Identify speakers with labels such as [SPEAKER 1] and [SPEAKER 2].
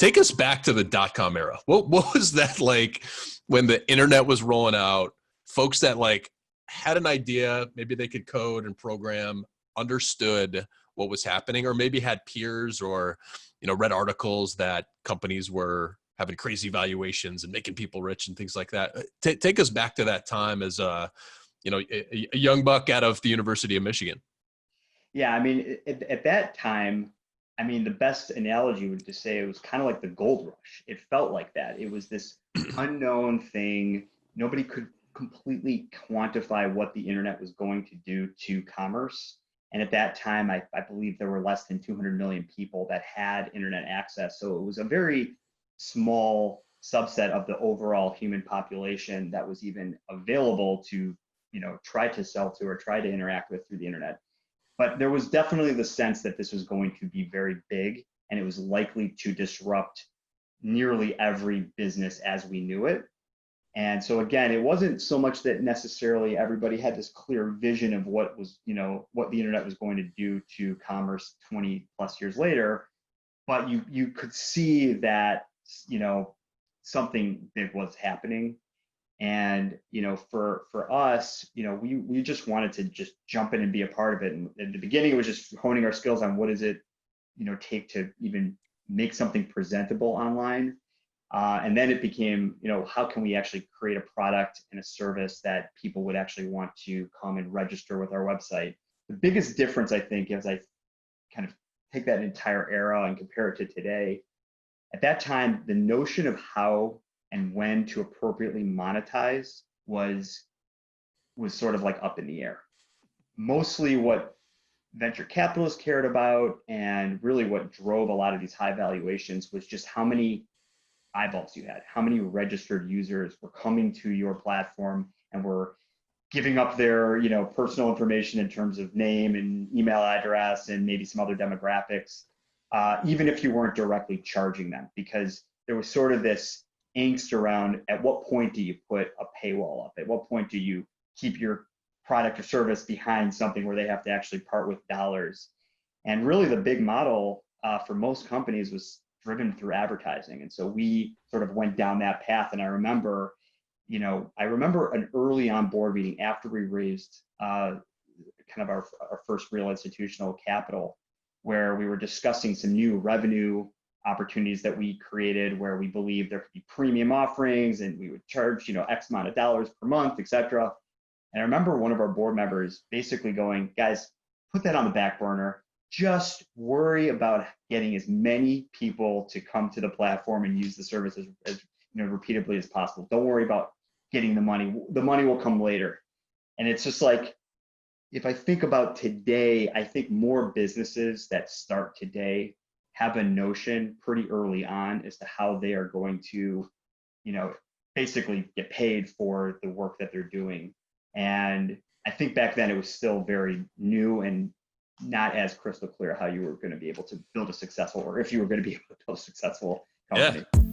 [SPEAKER 1] take us back to the dot-com era. What was that like when the internet was rolling out? Folks that like had an idea, maybe they could code and program, understood what was happening, or maybe had peers or, read articles that companies were having crazy valuations and making people rich and things like that. Take us back to that time as a young buck out of the University of Michigan.
[SPEAKER 2] Yeah, I mean, at that time, I mean, the best analogy would to say it was kind of like the gold rush. It felt like that. It was this unknown thing. Nobody could completely quantify what the internet was going to do to commerce. And at that time, I believe there were less than 200 million people that had internet access. So it was a very small subset of the overall human population that was even available to, try to sell to or try to interact with through the internet. But there was definitely the sense that this was going to be very big and it was likely to disrupt nearly every business as we knew it. And so again, it wasn't so much that necessarily everybody had this clear vision of what was, what the internet was going to do to commerce 20 plus years later, but you could see that, something big was happening. And, for us, we just wanted to just jump in and be a part of it. And at the beginning, it was just honing our skills on what does it, take to even make something presentable online. And then it became, how can we actually create a product and a service that people would actually want to come and register with our website? The biggest difference, I think, as I kind of take that entire era and compare it to today, at that time, the notion of how and when to appropriately monetize was sort of like up in the air. Mostly what venture capitalists cared about and really what drove a lot of these high valuations was just how many eyeballs you had, how many registered users were coming to your platform and were giving up their personal information in terms of name and email address and maybe some other demographics, even if you weren't directly charging them, because there was sort of this angst around at what point do you put a paywall up? At what point do you keep your product or service behind something where they have to actually part with dollars? And really the big model for most companies was driven through advertising. And so we sort of went down that path. And I remember an early on board meeting after we raised kind of our first real institutional capital, where we were discussing some new revenue opportunities that we created where we believed there could be premium offerings and we would charge, X amount of dollars per month, et cetera. And I remember one of our board members basically going, guys, put that on the back burner. Just worry about getting as many people to come to the platform and use the service as repeatedly as possible. Don't worry about getting the money. The money will come later. And it's just like, if I think about today, I think more businesses that start today have a notion pretty early on as to how they are going to, basically get paid for the work that they're doing. And I think back then it was still very new and not as crystal clear how you were going to be able to build a successful, or if you were going to be able to build a successful company.
[SPEAKER 1] Yeah.